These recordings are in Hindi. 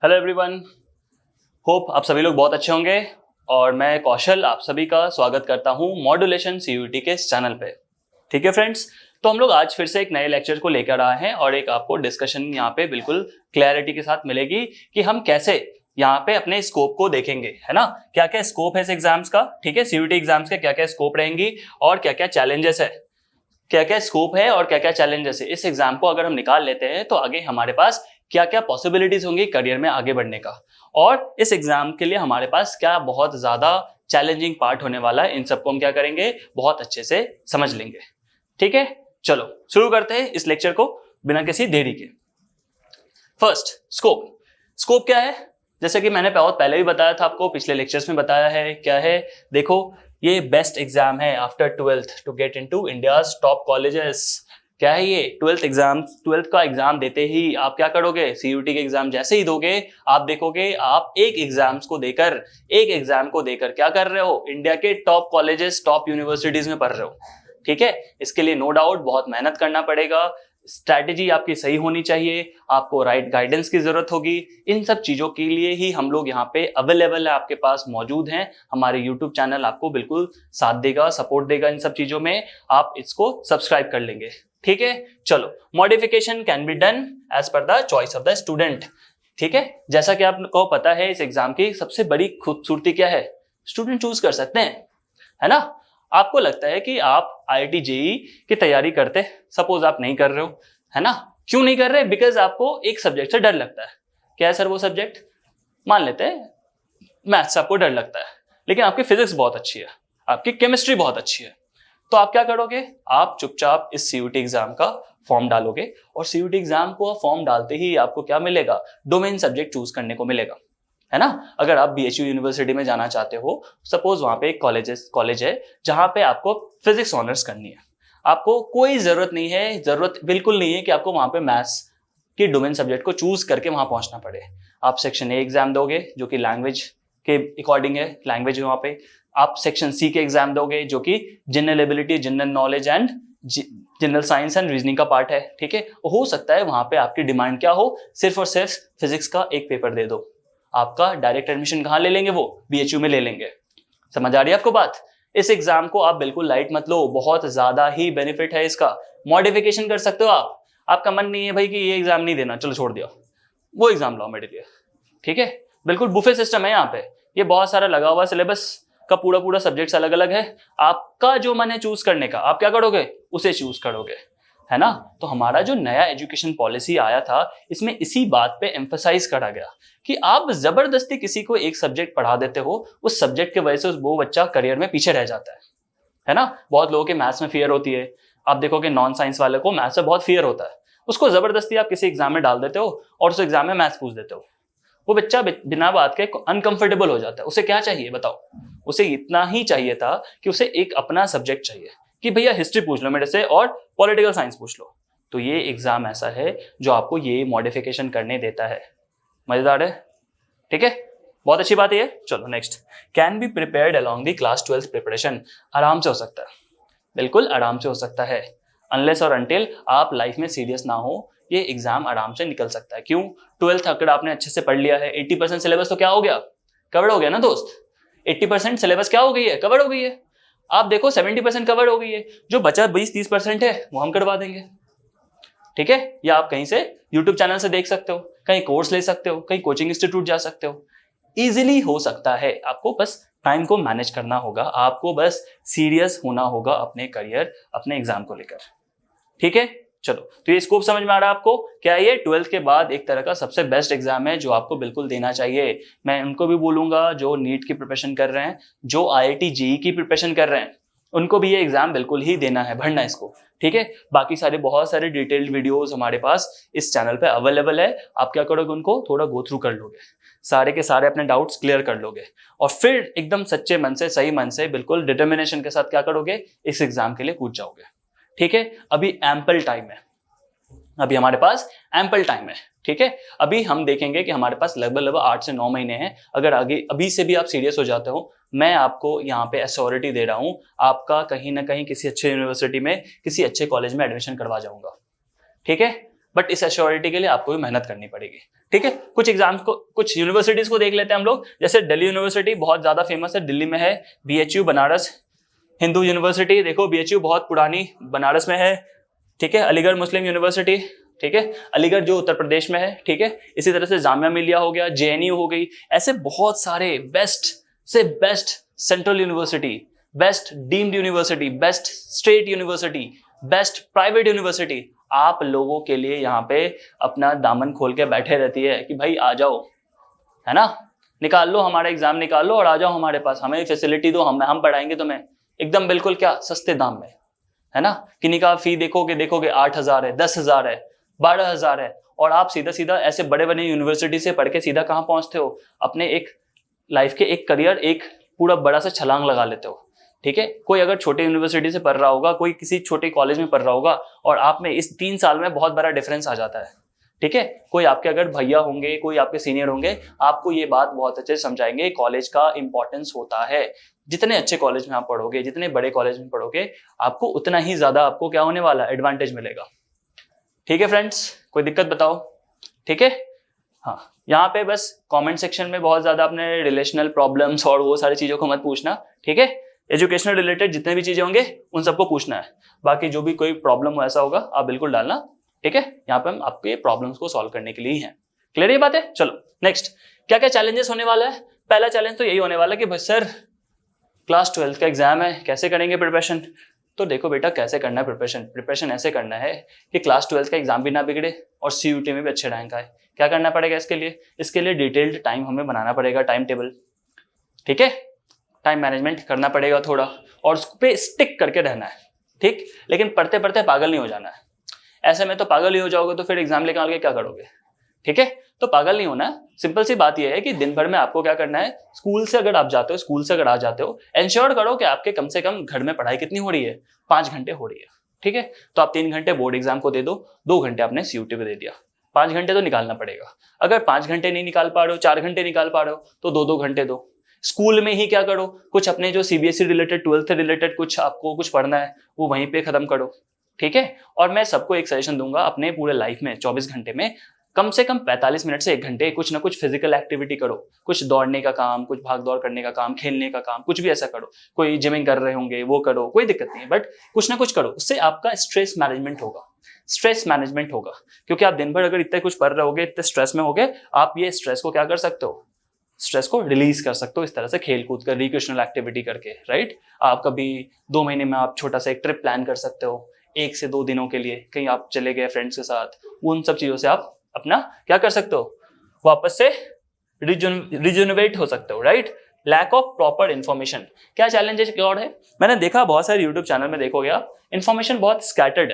हेलो एवरीवन, होप आप सभी लोग बहुत अच्छे होंगे। और मैं कौशल आप सभी का स्वागत करता हूं मॉड्यूलेशन सीयूईटी के इस चैनल पे। ठीक है फ्रेंड्स, तो हम लोग आज फिर से एक नए लेक्चर को लेकर आए हैं और एक आपको डिस्कशन यहाँ पे बिल्कुल क्लैरिटी के साथ मिलेगी कि हम कैसे यहाँ पे अपने स्कोप को देखेंगे, है ना। क्या क्या स्कोप है इस एग्जाम्स का, ठीक है, सीयूईटी एग्जाम्स के क्या क्या स्कोप रहेंगी और क्या क्या चैलेंजेस है, क्या क्या स्कोप है और क्या क्या चैलेंजेस है। इस एग्जाम को अगर हम निकाल लेते हैं तो आगे हमारे पास क्या क्या पॉसिबिलिटीज होंगी करियर में आगे बढ़ने का, और इस एग्जाम के लिए हमारे पास क्या बहुत ज्यादा चैलेंजिंग पार्ट होने वाला है, इन सबको हम क्या करेंगे, बहुत अच्छे से समझ लेंगे। ठीक है, चलो शुरू करते हैं इस लेक्चर को बिना किसी देरी के। First, scope. स्कोप क्या है, जैसे कि मैंने बहुत पहले भी बताया था आपको, पिछले लेक्चर्स में बताया है। क्या है, देखो, ये बेस्ट एग्जाम है after twelfth to get into India's top colleges. क्या है ये, ट्वेल्थ का एग्जाम देते ही आप क्या करोगे, सीयूईटी के एग्जाम जैसे ही दोगे आप देखोगे आप एक एग्जाम को देकर क्या कर रहे हो, इंडिया के टॉप कॉलेजेस टॉप यूनिवर्सिटीज में पढ़ रहे हो। ठीक है, इसके लिए नो डाउट बहुत मेहनत करना पड़ेगा, स्ट्रैटेजी आपकी सही होनी चाहिए, आपको राइट गाइडेंस की जरूरत होगी। इन सब चीजों के लिए ही हम लोग यहाँ पे अवेलेबल है, आपके पास मौजूद हैं। हमारे यूट्यूब चैनल आपको बिल्कुल साथ देगा, सपोर्ट देगा इन सब चीजों में, आप इसको सब्सक्राइब कर लेंगे। ठीक है, चलो, modification can be done as per the choice of the student. ठीक है, जैसा कि आपको पता है इस एग्जाम की सबसे बड़ी खूबसूरती क्या है, स्टूडेंट चूज कर सकते हैं, है ना। आपको लगता है कि आप आईआईटी जेईई की तैयारी करते, सपोज आप नहीं कर रहे हो, है ना। क्यों नहीं कर रहे, बिकॉज आपको एक सब्जेक्ट से डर लगता है। क्या है सर वो सब्जेक्ट, मान लेते हैं मैथ्स आपको डर लगता है, लेकिन आपकी फिजिक्स बहुत अच्छी है, आपकी केमिस्ट्री बहुत अच्छी है, तो आप क्या करोगे, आप चुपचाप इस सीयूईटी एग्जाम का फॉर्म डालोगे और सीयूईटी एग्जाम को फॉर्म डालते ही आपको क्या मिलेगा, डोमेन सब्जेक्ट चूज करने को मिलेगा, है ना। अगर आप बीएचयू यूनिवर्सिटी में जाना चाहते हो, सपोज वहां पे एक कॉलेज है जहां पे आपको फिजिक्स ऑनर्स करनी है, आपको कोई जरूरत बिल्कुल नहीं है कि आपको वहां पे मैथ्स के डोमेन सब्जेक्ट को चूज करके वहां पहुंचना पड़े। आप सेक्शन ए एग्जाम दोगे जो कि लैंग्वेज के अकॉर्डिंग है, लैंग्वेज है वहां पे। आप सेक्शन सी के एग्जाम दोगे जो कि general ability, general knowledge and general science and reasoning का पार्ट है। ठीक है, हो सकता है वहां पे आपकी डिमांड क्या हो, सिर्फ और सिर्फ फिजिक्स का एक पेपर दे दो, आपका डायरेक्ट एडमिशन कहाँ ले लेंगे, वो बीएचयू में ले लेंगे। समझ आ रही है आपको बात। इस एग्जाम को आप बिल्कुल लाइट मत लो, बहुत ज्यादा ही बेनिफिट है इसका। मॉडिफिकेशन कर सकते हो आप, आपका मन नहीं है भाई कि ये एग्जाम नहीं देना, चलो छोड़ दिया, वो एग्जाम लाओ मेरे लिए। ठीक है, बिल्कुल बुफे सिस्टम है यहाँ पे, ये बहुत सारा लगा हुआ सिलेबस का पूरा सब्जेक्ट्स अलग अलग है, आपका जो मन है चूज करने का आप क्या करोगे, उसे चूज करोगे, है ना। तो हमारा जो नया एजुकेशन पॉलिसी आया था इसमें इसी बात पे एम्फसाइज करा गया कि आप जबरदस्ती किसी को एक सब्जेक्ट पढ़ा देते हो, उस सब्जेक्ट की वजह से वो बच्चा करियर में पीछे रह जाता है ना। बहुत लोगों के मैथ्स में फियर होती है, आप देखोगे नॉन साइंस वाले को मैथ्स से बहुत फियर होता है, उसको जबरदस्ती आप किसी एग्जाम में डाल देते हो और उस एग्जाम में मैथ्स पूछ देते हो, वो बच्चा बिना बात के अनकंफर्टेबल हो जाता है। उसे क्या चाहिए बताओ, उसे इतना ही चाहिए था कि उसे एक अपना सब्जेक्ट चाहिए कि भैया हिस्ट्री पूछ लो मेरे से और पॉलिटिकल साइंस पूछ लो। तो ये एग्जाम ऐसा है जो आपको ये मॉडिफिकेशन करने देता है। मजेदार है, ठीक है, बहुत अच्छी बात है ये। चलो next, can be prepared along the class 12th preparation. आराम से हो सकता है, बिल्कुल आराम से हो सकता है, अनलेस और अनटिल आप लाइफ में सीरियस ना हो, ये एग्जाम आराम से निकल सकता है। क्यों, 12th अगर आपने अच्छे से पढ़ लिया है, 80% सिलेबस तो क्या हो गया, कवर हो गया ना दोस्त। 80% सिलेबस क्या हो गई है, कवर हो गई है। आप देखो 70% कवर हो गई है, जो बचा 20-30% है वो हम करवा देंगे। ठीक है, या आप कहीं से यूट्यूब चैनल से देख सकते हो, कहीं कोर्स ले सकते हो, कहीं कोचिंग इंस्टीट्यूट जा सकते हो, इजीली हो सकता है। आपको बस टाइम को मैनेज करना होगा, आपको बस सीरियस होना होगा अपने करियर, अपने एग्जाम को लेकर। ठीक है, चलो, तो ये स्कोप समझ में आ रहा है आपको। क्या ये 12th के बाद एक तरह का सबसे बेस्ट एग्जाम है जो आपको बिल्कुल देना चाहिए। मैं उनको भी बोलूंगा जो नीट की प्रिपरेशन कर रहे हैं, जो आईआईटी जेईई की प्रिपरेशन कर रहे हैं, उनको भी ये एग्जाम बिल्कुल ही देना है, भरना इसको। ठीक है, बाकी सारे बहुत सारे डिटेल्ड वीडियोस हमारे पास इस चैनल पे अवेलेबल है, आप क्या करोगे, उनको थोड़ा गो थ्रू कर लोगे, सारे के सारे अपने डाउट्स क्लियर कर लोगे और फिर एकदम सच्चे मन से, सही मन से, बिल्कुल डिटर्मिनेशन के साथ क्या करोगे, इस एग्जाम के लिए कूद जाओगे। ठीक है, अभी एम्पल टाइम है, अभी हमारे पास एम्पल टाइम है। ठीक है, अभी हम देखेंगे कि हमारे पास लगभग 8 से 9 महीने हैं। अगर आगे अभी से भी आप सीरियस हो जाते हो, मैं आपको यहाँ पे एश्योरिटी दे रहा हूँ, आपका कहीं ना कहीं किसी अच्छे यूनिवर्सिटी में, किसी अच्छे कॉलेज में एडमिशन करवा जाऊंगा। ठीक है, बट इस एश्योरिटी के लिए आपको भी मेहनत करनी पड़ेगी। ठीक है, कुछ एग्जाम्स को, कुछ यूनिवर्सिटीज को देख लेते हैं हम लोग। जैसे दिल्ली यूनिवर्सिटी बहुत ज्यादा फेमस है, दिल्ली में है। BHU बनारस हिंदू यूनिवर्सिटी, देखो BHU बहुत पुरानी बनारस में है। ठीक है, अलीगढ़ मुस्लिम यूनिवर्सिटी, ठीक है, अलीगढ़ जो उत्तर प्रदेश में है। ठीक है, इसी तरह से जामिया मिलिया हो गया, JNU हो गई, ऐसे बहुत सारे बेस्ट से best central university, best deemed university, best state university, best private university आप लोगों के लिए यहाँ पे अपना दामन खोल के बैठे रहती है कि भाई आ जाओ, है ना, निकाल लो हमारा एग्जाम निकाल लो और आ जाओ हमारे पास, हमें फैसिलिटी दो, हम पढ़ाएंगे तुम्हें एकदम बिल्कुल क्या सस्ते दाम में, है ना। किन्हीं का फी देखोगे 8,000 है, 10,000 है, 12,000 है, और आप सीधा सीधा ऐसे बड़े बड़े यूनिवर्सिटी से पढ़ के सीधा कहाँ पहुंचते हो, अपने एक लाइफ के एक करियर, एक पूरा बड़ा सा छलांग लगा लेते हो। ठीक है, कोई अगर छोटे यूनिवर्सिटी से पढ़ रहा होगा, कोई किसी छोटे कॉलेज में पढ़ रहा होगा, और आप में इस 3 साल में बहुत बड़ा डिफरेंस आ जाता है। ठीक है, कोई आपके अगर भैया होंगे, कोई आपके सीनियर होंगे, आपको ये बात बहुत अच्छे से समझाएंगे कॉलेज का इंपॉर्टेंस होता है। जितने अच्छे कॉलेज में आप पढ़ोगे, जितने बड़े कॉलेज में पढ़ोगे, आपको उतना ही ज्यादा आपको क्या होने वाला, एडवांटेज मिलेगा। ठीक है फ्रेंड्स, कोई दिक्कत बताओ। ठीक है, हाँ, यहाँ पे बस कमेंट सेक्शन में बहुत ज्यादा अपने रिलेशनल प्रॉब्लम्स और वो सारी चीजों को मत पूछना। ठीक है, एजुकेशनल रिलेटेड जितने भी चीजें होंगे उन सबको पूछना है, बाकी जो भी कोई प्रॉब्लम हो ऐसा होगा आप बिल्कुल डालना। ठीक है, यहाँ पे हम आपके प्रॉब्लम्स को सॉल्व करने के लिए ही हैं। क्लियर ये बात है। चलो नेक्स्ट, क्या क्या चैलेंजेस होने वाला है। पहला चैलेंज तो यही होने वाला है कि भाई सर क्लास 12 का एग्जाम है, कैसे करेंगे प्रिपरेशन। तो देखो बेटा, कैसे करना है प्रिपरेशन ऐसे करना है कि क्लास 12 का एग्जाम भी ना बिगड़े और CUT में भी अच्छे रैंक आए। क्या करना पड़ेगा इसके लिए डिटेल्ड टाइम हमें बनाना पड़ेगा, टाइम टेबल। ठीक है, टाइम मैनेजमेंट करना पड़ेगा थोड़ा, और उस पे स्टिक करके रहना है। ठीक, लेकिन पढ़ते पढ़ते पागल नहीं हो जाना है। ऐसे में तो पागल ही हो जाओगे तो फिर एग्जाम निकाल के क्या करोगे। ठीक है, तो पागल नहीं होना है। सिंपल सी बात यह है कि दिन भर में आपको क्या करना है, स्कूल से अगर आ जाते हो, इंश्योर करो कि आपके कम से कम घर में पढ़ाई कितनी हो रही है, 5 घंटे हो रही है। ठीक है, तो आप 3 घंटे बोर्ड एग्जाम को दे दो, 2 घंटे आपने CUT पे दे दिया, 5 घंटे तो निकालना पड़ेगा। अगर 5 घंटे नहीं निकाल पा रहे हो, 4 घंटे निकाल पा रहे हो, तो 2-2 घंटे दो। स्कूल में ही क्या करो, कुछ अपने जो CBSE रिलेटेड, 12th रिलेटेड कुछ आपको कुछ पढ़ना है वो वहीं पे खत्म करो। ठीक है, और मैं सबको एक सजेशन दूंगा, अपने पूरे लाइफ में 24 घंटे में कम से कम 45 मिनट से 1 घंटे कुछ ना कुछ फिजिकल एक्टिविटी करो। कुछ दौड़ने का काम, कुछ भाग दौड़ करने का काम, खेलने का काम, कुछ भी ऐसा करो। कोई जिमिंग कर रहे होंगे वो करो, कोई दिक्कत नहीं है, बट कुछ ना कुछ करो। उससे आपका स्ट्रेस मैनेजमेंट होगा, क्योंकि आप दिन भर अगर इतने कुछ पढ़ रहे होगे, इतने स्ट्रेस में होगे, आप ये स्ट्रेस को क्या कर सकते हो, स्ट्रेस को रिलीज कर सकते हो इस तरह से, खेल कूद कर, रिक्रिएशनल एक्टिविटी करके। राइट, आप कभी 2 महीने में आप छोटा सा एक ट्रिप प्लान कर सकते हो, 1 से 2 दिनों के लिए कहीं आप चले गए फ्रेंड्स के साथ, उन सब चीजों से आप अपना क्या कर सकते हो, वापस से रिजुनवेट हो सकते हो। Right, lack of proper information, क्या चैलेंजेस और है। मैंने देखा बहुत सारे यूट्यूब चैनल में देखोगे आप, इन्फॉर्मेशन बहुत स्कैटर्ड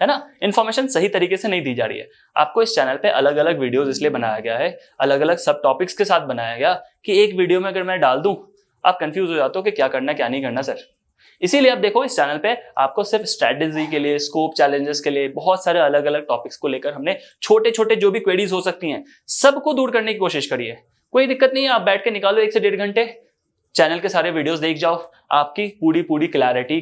है ना, इन्फॉर्मेशन सही तरीके से नहीं दी जा रही है। आपको इस चैनल पे अलग अलग वीडियोस इसलिए बनाया गया है, अलग अलग सब टॉपिक्स के साथ बनाया गया, कि एक वीडियो में अगर मैं डाल दूं आप कंफ्यूज हो जाते हो कि क्या करना क्या नहीं करना सर। इसीलिए आप देखो इस चैनल पे आपको सिर्फ स्ट्रेटेजी के लिए, स्कोप चैलेंजेस के लिए बहुत सारे अलग अलग टॉपिक्स को लेकर हमने छोटे छोटे जो भी क्वेरीज हो सकती हैं सबको दूर करने की कोशिश करी है। कोई दिक्कत नहीं है, आप बैठ के निकालो 1 से 1.5 घंटे, चैनल के सारे वीडियोस देख जाओ, आपकी पूरी क्लैरिटी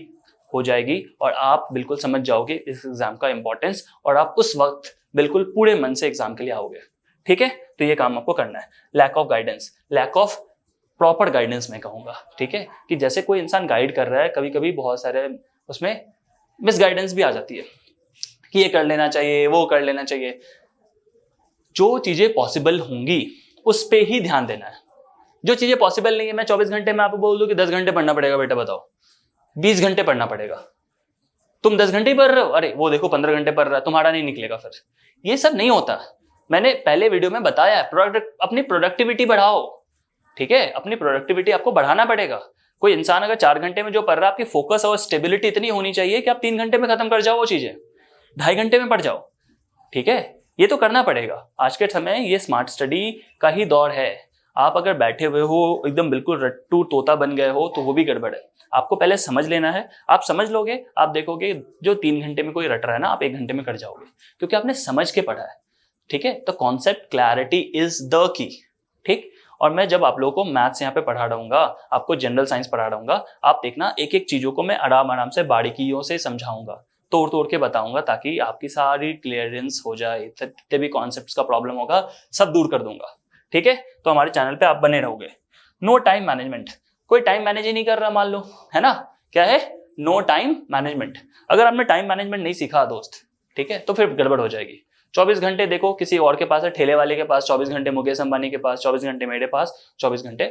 हो जाएगी और आप बिल्कुल समझ जाओगे इस एग्जाम का इंपॉर्टेंस, और आप उस वक्त बिल्कुल पूरे मन से एग्जाम के लिए आओगे। ठीक है, तो ये काम आपको करना है। Lack of guidance, lack of proper guidance मैं कहूंगा। ठीक है, कि जैसे कोई इंसान गाइड कर रहा है, कभी कभी बहुत सारे उसमें मिस गाइडेंस भी आ जाती है कि ये कर लेना चाहिए, वो कर लेना चाहिए। जो चीजें पॉसिबल होंगी उस पे ही ध्यान देना है। जो चीजें पॉसिबल नहीं है, मैं 24 घंटे में आपको बोल दूं कि 10 घंटे पढ़ना पड़ेगा, बेटा बताओ 20 घंटे पढ़ना पड़ेगा, तुम 10 घंटे ही पढ़ रहे हो, अरे वो देखो 15 घंटे पढ़ रहा है, तुम्हारा नहीं निकलेगा। फिर ये सब नहीं होता। मैंने पहले वीडियो में बताया है, अपनी प्रोडक्टिविटी बढ़ाओ। ठीक है, अपनी प्रोडक्टिविटी आपको बढ़ाना पड़ेगा। कोई इंसान अगर 4 घंटे में जो पढ़ रहा है, आपकी फोकस और स्टेबिलिटी इतनी होनी चाहिए कि आप 3 घंटे में खत्म कर जाओ वो चीजें, 2.5 घंटे में पढ़ जाओ। ठीक है, ये तो करना पड़ेगा। आज के समय ये स्मार्ट स्टडी का ही दौर है। आप अगर बैठे हुए हो एकदम बिल्कुल रट्टू तोता बन गए हो तो वो भी गड़बड़ है। आपको पहले समझ लेना है, आप समझ लोगे, आप देखोगे जो 3 घंटे में कोई रट रहा है ना, आप 1 घंटे में कर जाओगे, क्योंकि आपने समझ के पढ़ा है। ठीक है, तो concept clarity is the key. ठीक, और मैं जब आप लोगों को मैथ्स यहाँ पे पढ़ा रहूंगा, आपको जनरल साइंस पढ़ा रहूंगा, आप देखना एक एक चीजों को मैं आराम से बारीकियों से समझाऊंगा। तोड़ तोड़ के बताऊंगा ताकि आपकी सारी क्लियरेंस हो जाए, जितने भी कॉन्सेप्ट्स का प्रॉब्लम होगा सब दूर कर दूंगा। ठीक है, तो हमारे चैनल पे आप बने रहोगे। नो टाइम मैनेजमेंट, कोई टाइम मैनेज ही नहीं कर रहा मान लो, है ना, क्या है, नो टाइम मैनेजमेंट। अगर आपने टाइम मैनेजमेंट नहीं सीखा दोस्त, ठीक है, तो फिर गड़बड़ हो जाएगी। 24 घंटे देखो किसी और के पास है, ठेले वाले के पास 24 घंटे, मुकेश अंबानी के पास 24 घंटे, मेरे पास 24 घंटे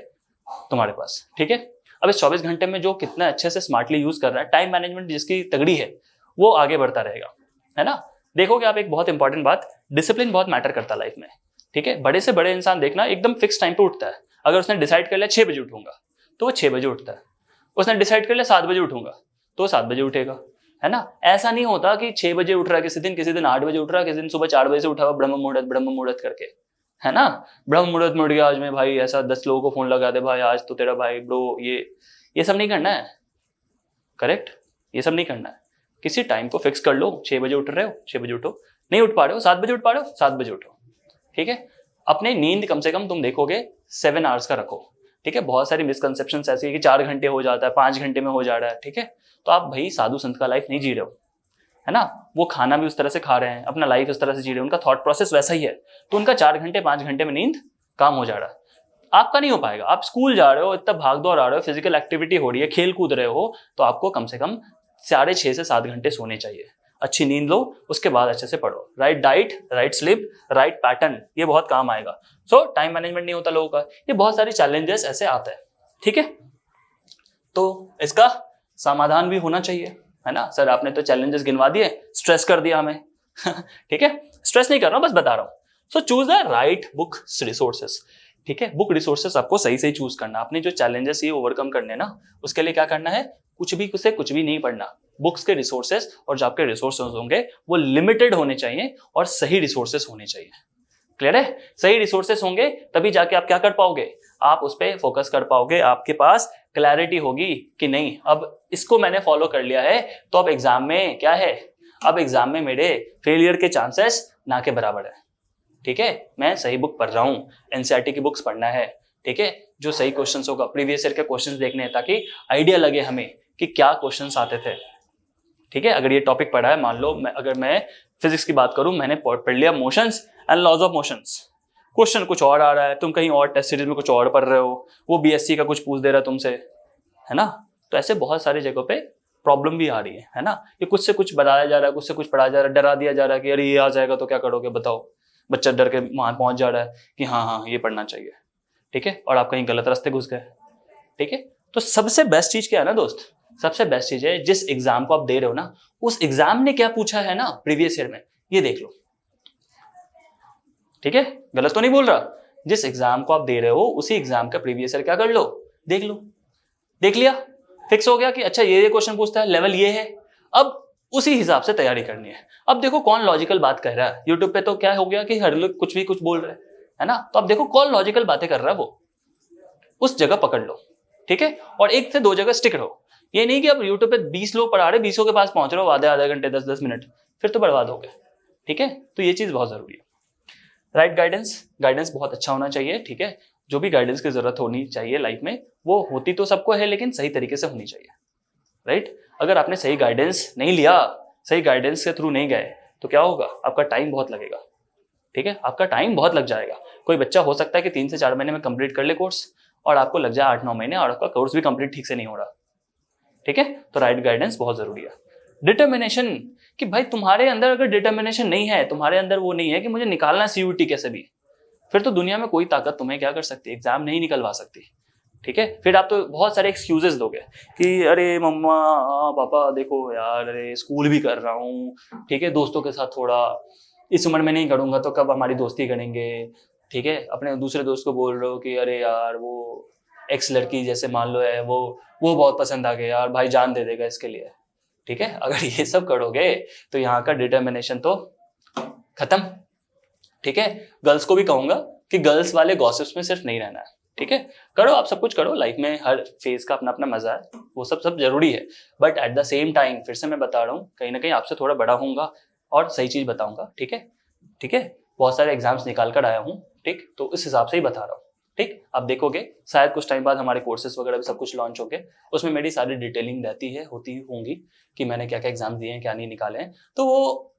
तुम्हारे पास। ठीक है, अब इस 24 घंटे में जो कितना अच्छे से स्मार्टली यूज कर रहा है, टाइम मैनेजमेंट जिसकी तगड़ी है वो आगे बढ़ता रहेगा, है ना। देखोगे आप एक बहुत इंपॉर्टेंट बात, डिसिप्लिन बहुत मैटर करता है लाइफ में। ठीक है, बड़े से बड़े इंसान देखना एकदम फिक्स टाइम पे उठता है। अगर उसने डिसाइड कर लिया 6 बजे उठूंगा तो वो 6 बजे उठता है। उसने डिसाइड कर लिया 7 बजे उठूंगा तो वो 7 बजे उठेगा, है ना। ऐसा नहीं होता कि 6 बजे उठ रहा है किसी दिन 8 बजे उठ रहा है, किसी दिन सुबह 4 बजे से उठा हुआ ब्रह्म मुहूर्त करके, है ना। ब्रह्म मुहूर्त में उठ गया आज में भाई, ऐसा 10 लोगों को फोन लगा दे भाई आज तो तेरा भाई ब्रो, ये सब नहीं करना है। करेक्ट, ये सब नहीं करना है। किसी टाइम को फिक्स कर लो, 6 बजे उठ रहे हो 6 बजे उठो, नहीं उठ पा रहे हो 7 बजे उठ पा रहे हो 7 बजे उठो। ठीक है, अपने नींद कम से कम तुम देखोगे 7 आवर्स का रखो। ठीक है, बहुत सारी मिसकंसेप्शन ऐसी है कि 4 घंटे हो जाता है, 5 घंटे में हो जा रहा है। ठीक है, तो आप भाई साधु संत का लाइफ नहीं जी रहे हो, है ना। वो खाना भी उस तरह से खा रहे हैं, अपना लाइफ उस तरह से जी रहे हैं, उनका थॉट प्रोसेस वैसा ही है, तो उनका 4 घंटे 5 घंटे में नींद काम हो जा रहा है। आपका नहीं हो पाएगा। आप स्कूल जा रहे हो, इतना भाग दौड़ आ रहे हो, फिजिकल एक्टिविटी हो रही है, खेल कूद रहे हो, तो आपको कम से कम 6.5 से 7 घंटे सोने चाहिए। अच्छी नींद लो, उसके बाद अच्छे से पढ़ो। Right diet, right sleep, right pattern, ये बहुत काम आएगा। सो टाइम मैनेजमेंट नहीं होता लोगों का, ये बहुत सारी चैलेंजेस ऐसे आते हैं। ठीक है, तो इसका समाधान भी होना चाहिए, है ना। सर आपने तो चैलेंजेस गिनवा दिए, स्ट्रेस कर दिया हमें। ठीक है, स्ट्रेस नहीं कर रहा हूं, बस बता रहा हूं। So choose the right book resources. ठीक है, बुक रिसोर्सेस आपको सही सही चूज करना। आपने जो चैलेंजेस ये ओवरकम करने ना, उसके लिए क्या करना है, कुछ भी नहीं पढ़ना। बुक्स के रिसोर्सेस और जो आपके रिसोर्सेस होंगे वो लिमिटेड होने चाहिए और सही रिसोर्सेस होने चाहिए। क्लियर है, सही रिसोर्सेस होंगे तभी जाके आप क्या कर पाओगे, आप उस पर फोकस कर पाओगे। आपके पास क्लैरिटी होगी कि नहीं अब इसको मैंने फॉलो कर लिया है तो अब एग्जाम में क्या है, अब एग्जाम में मेरे फेलियर के चांसेस ना के बराबर है। ठीक है, मैं सही बुक पढ़ रहा हूँ, एनसीईआरटी की बुक्स पढ़ना है। ठीक है, जो सही क्वेश्चंस होगा, प्रीवियस ईयर के क्वेश्चंस देखने हैं ताकि आइडिया लगे हमें कि क्या क्वेश्चंस आते थे। ठीक है, अगर ये टॉपिक पढ़ा है, मान लो अगर मैं फिजिक्स की बात करूं, मैंने पढ़ लिया motions and laws of motions, question कुछ और आ रहा है, तुम कहीं और टेस्ट सीरीज में कुछ और पढ़ रहे हो, वो बीएससी का कुछ पूछ दे रहा है तुमसे, है ना। तो ऐसे बहुत सारी जगहों पे प्रॉब्लम भी आ रही है ना। ये कुछ से कुछ बताया जा रहा है, कुछ से कुछ पढ़ाया जा रहा है, डरा दिया जा रहा है कि अरे ये आ जाएगा तो क्या करोगे बताओ। बच्चा डर के वहां पहुंच जा रहा है कि हाँ ये पढ़ना चाहिए। ठीक है, और आप कहीं गलत रास्ते घुस गए। ठीक है, तो सबसे बेस्ट चीज क्या है ना दोस्त, सबसे बेस्ट चीज है जिस एग्जाम को आप दे रहे हो ना, उस एग्जाम ने क्या पूछा है ना प्रीवियस ईयर में, ये देख लो। ठीक है, गलत तो नहीं बोल रहा, जिस एग्जाम को आप दे रहे हो उसी एग्जाम का प्रीवियस ईयर क्या कर लो, देख लो। देख लिया, फिक्स हो गया कि अच्छा ये क्वेश्चन पूछता है, लेवल ये है, अब उसी हिसाब से तैयारी करनी है। अब देखो कौन लॉजिकल बात कह रहा है, यूट्यूब पे तो क्या हो गया कि हर लोग कुछ भी कुछ बोल रहे हैं, है ना। तो अब देखो कौन लॉजिकल बातें कर रहा है, वो उस जगह पकड़ लो। ठीक है, और 1 से 2 जगह स्टिक रहो। ये नहीं कि अब यूट्यूब पे 20 लोग पढ़ा रहे, 20 के पास पहुंच रहे हो आधे घंटे 10 मिनट, फिर तो बर्बाद हो गए। ठीक है, तो ये चीज बहुत जरूरी है। राइट गाइडेंस बहुत अच्छा होना चाहिए। ठीक है, जो भी गाइडेंस की जरूरत होनी चाहिए लाइफ में, वो होती तो सबको है लेकिन सही तरीके से होनी चाहिए। राइट, अगर आपने सही गाइडेंस नहीं लिया, सही गाइडेंस के थ्रू नहीं गए, तो क्या होगा, आपका टाइम बहुत लगेगा। ठीक है, आपका टाइम बहुत लग जाएगा। कोई बच्चा हो सकता है कि 3 से 4 महीने में कंप्लीट कर ले कोर्स, और आपको लग जाए 8-9 महीने और आपका कोर्स भी कंप्लीट ठीक से नहीं हो रहा। ठीक है, तो राइट गाइडेंस बहुत जरूरी है। डिटर्मिनेशन, कि भाई तुम्हारे अंदर अगर डिटर्मिनेशन नहीं है, तुम्हारे अंदर वो नहीं है कि मुझे निकालना सीयूटी कैसे भी, फिर तो दुनिया में कोई ताकत तुम्हें क्या कर सकती है, एग्जाम नहीं निकलवा सकती। ठीक है, फिर आप तो बहुत सारे एक्सक्यूजेस दोगे कि अरे मम्मा पापा देखो यार, अरे स्कूल भी कर रहा हूँ, ठीक है, दोस्तों के साथ थोड़ा इस उम्र में नहीं करूंगा तो कब हमारी दोस्ती करेंगे। ठीक है, अपने दूसरे दोस्त को बोल रहे हो कि अरे यार वो एक्स लड़की जैसे मान लो है, वो बहुत पसंद आ गया यार, भाई जान दे देगा इसके लिए। ठीक है, अगर ये सब करोगे तो यहाँ का डिटर्मिनेशन तो खत्म। ठीक है, गर्ल्स को भी कहूंगा कि गर्ल्स वाले गॉसिप्स में सिर्फ नहीं रहना है। ठीक है, करो आप सब कुछ करो लाइफ में, हर फेज का अपना अपना मजा है, वो सब जरूरी है। But at the same time फिर से मैं बता रहा हूँ, कहीं ना कहीं आपसे थोड़ा बड़ा होऊंगा और सही चीज बताऊंगा। ठीक है, ठीक है, बहुत सारे एग्जाम्स निकाल कर आया हूँ, ठीक, तो इस हिसाब से ही बता रहा हूँ। ठीक, आप देखोगे शायद कुछ टाइम बाद हमारे कोर्सेज वगैरह भी सब कुछ लॉन्च होंगे, उसमें मेरी सारी डिटेलिंग रहती है, होती होंगी कि मैंने क्या क्या एग्जाम दिए हैं, क्या नहीं निकाले हैं। तो वो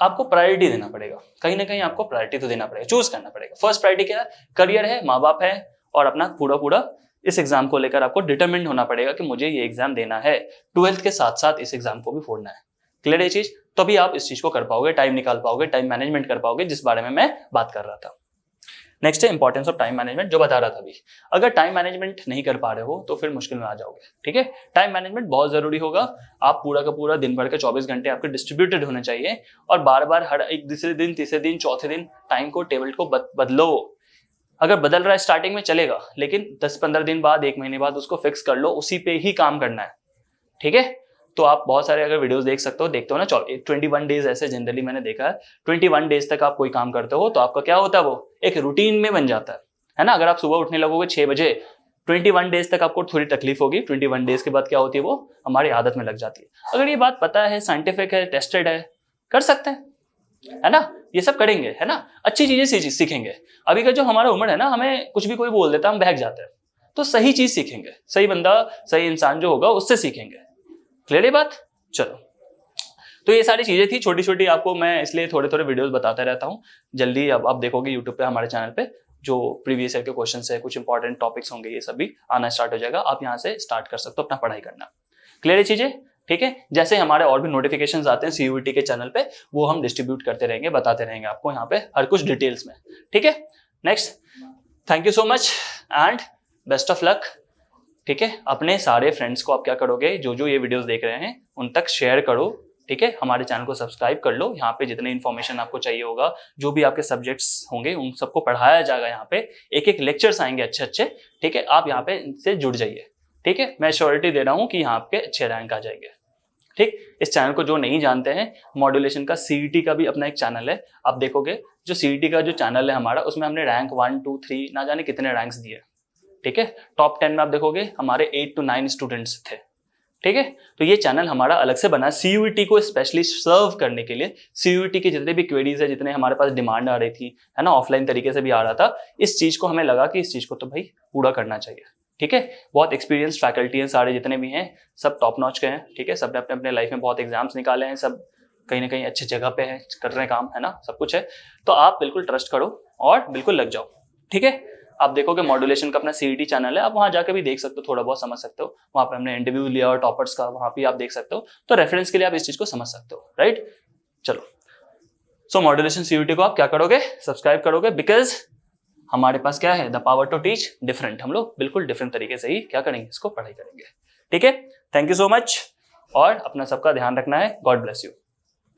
आपको प्रायोरिटी देना पड़ेगा, कहीं ना कहीं आपको प्रायोरिटी तो देना पड़ेगा, चूज करना पड़ेगा। फर्स्ट प्रायोरिटी क्या है? करियर है, माँ बाप है, और अपना पूरा पूरा इस एग्जाम को लेकर आपको डिटरमिन्ड होना पड़ेगा कि मुझे ये एग्जाम देना है, 12th के साथ साथ इस एग्जाम को भी फोड़ना है। क्लियर है चीज? तभी आप इस चीज को कर पाओगे, टाइम निकाल पाओगे, टाइम मैनेजमेंट कर पाओगे, जिस बारे में मैं बात कर रहा था। नेक्स्ट है इंपॉर्टेंस ऑफ टाइम मैनेजमेंट, जो बता रहा था अभी। अगर टाइम मैनेजमेंट नहीं कर पा रहे हो तो फिर मुश्किल में आ जाओगे। ठीक है, टाइम मैनेजमेंट बहुत जरूरी होगा। आप पूरा का पूरा दिन भर के 24 घंटे आपके डिस्ट्रीब्यूटेड होने चाहिए, और बार बार हर एक दूसरे दिन, तीसरे दिन, चौथे दिन टाइम को, टेबल को बदलो। अगर बदल रहा है स्टार्टिंग में चलेगा, लेकिन 10-15 दिन बाद, 1 महीने बाद उसको फिक्स कर लो, उसी पे ही काम करना है। ठीक है, तो आप बहुत सारे अगर वीडियोस देख सकते हो, देखते हो ना, 21 डेज ऐसे जनरली मैंने देखा है, 21 डेज तक आप कोई काम करते हो तो आपका क्या होता है, वो एक रूटीन में बन जाता है ना। अगर आप सुबह उठने लगोगे 6 बजे, 21 डेज तक आपको थोड़ी तकलीफ होगी, 21 डेज के बाद क्या होती है, वो हमारी आदत में लग जाती है। अगर ये बात पता है, साइंटिफिक है, टेस्टेड है, कर सकते हैं, है ना, ये सब करेंगे, है ना, अच्छी चीजें सीखेंगे। अभी का जो हमारा उम्र है ना, हमें कुछ भी कोई बोल देता है, हम बहक जाते हैं। तो सही चीज सीखेंगे, सही बंदा, सही इंसान जो होगा उससे सीखेंगे। क्लियर है बात? चलो, तो ये सारी चीजें थी छोटी छोटी, आपको मैं इसलिए थोड़े थोड़े वीडियोस बताता रहता हूँ। जल्दी अब आप देखोगे यूट्यूब पे, हमारे चैनल पे जो प्रीवियस ईयर के क्वेश्चंस है, कुछ इंपॉर्टेंट टॉपिक्स होंगे, ये सब भी आना स्टार्ट हो जाएगा। आप यहाँ से स्टार्ट कर सकते हो अपना पढ़ाई करना। क्लियर है चीजें? ठीक है, जैसे हमारे और भी नोटिफिकेशंस आते हैं सीयूईटी के चैनल पे, वो हम डिस्ट्रीब्यूट करते रहेंगे, बताते रहेंगे आपको यहाँ पे हर कुछ डिटेल्स में। ठीक है, next, thank you so much and best of luck. ठीक है, अपने सारे फ्रेंड्स को आप क्या करोगे, जो जो ये वीडियोस देख रहे हैं उन तक शेयर करो। ठीक है, हमारे चैनल को सब्सक्राइब कर लो। यहाँ पे जितने इन्फॉर्मेशन आपको चाहिए होगा, जो भी आपके सब्जेक्ट्स होंगे, उन सबको पढ़ाया जाएगा। यहाँ पे एक एक लेक्चर्स आएंगे अच्छे अच्छे। ठीक है, आप यहाँ पे इनसे जुड़ जाइए। ठीक है, मैं श्योरिटी दे रहा हूँ कि यहाँ आपके अच्छे रैंक आ जाएंगे। ठीक, इस चैनल को जो नहीं जानते हैं, मॉड्यूलेशन का सीईटी का भी अपना एक चैनल है। आप देखोगे जो सीईटी का जो चैनल है हमारा, उसमें हमने रैंक 1, 2, 3 ना जाने कितने रैंक्स दिए। ठीक है, टॉप 10 में आप देखोगे हमारे 8 to 9 स्टूडेंट्स थे। ठीक है, तो ये चैनल हमारा अलग से बना सीयूईटी को स्पेशली सर्व करने के लिए। सीयूईटी के जितने भी क्वेरीज है, जितने हमारे पास डिमांड आ रही थी, है ना, ऑफलाइन तरीके से भी आ रहा था, इस चीज को हमें लगा कि इस चीज को तो भाई पूरा करना चाहिए। ठीक है, बहुत एक्सपीरियंस फैकल्टी हैं, सारे जितने भी हैं सब टॉप नॉच के हैं। ठीक है, सबने अपने अपने लाइफ में बहुत एग्जाम्स निकाले हैं, सब कहीं ना कहीं अच्छी जगह पे हैं, कर रहे हैं काम, है ना, सब कुछ है। तो आप बिल्कुल ट्रस्ट करो और बिल्कुल लग जाओ। ठीक है, आप देखोगे मॉड्यूलेशन का अपना सीईटी चैनल है, आप वहां जाकर भी देख सकते हो, थोड़ा बहुत समझ सकते हो। वहां पे हमने इंटरव्यू लिया और टॉपर्स का, वहां पे आप देख सकते हो। तो रेफरेंस के लिए आप इस चीज को समझ सकते हो, राइट। चलो, सो मॉड्यूलेशन सीईटी को आप क्या करोगे, सब्सक्राइब करोगे, बिकॉज हमारे पास क्या है, the power to teach different. हम लोग बिल्कुल डिफरेंट तरीके से ही क्या करेंगे, इसको पढ़ाई करेंगे। ठीक है, थैंक यू सो मच, और अपना सबका ध्यान रखना है। God bless you.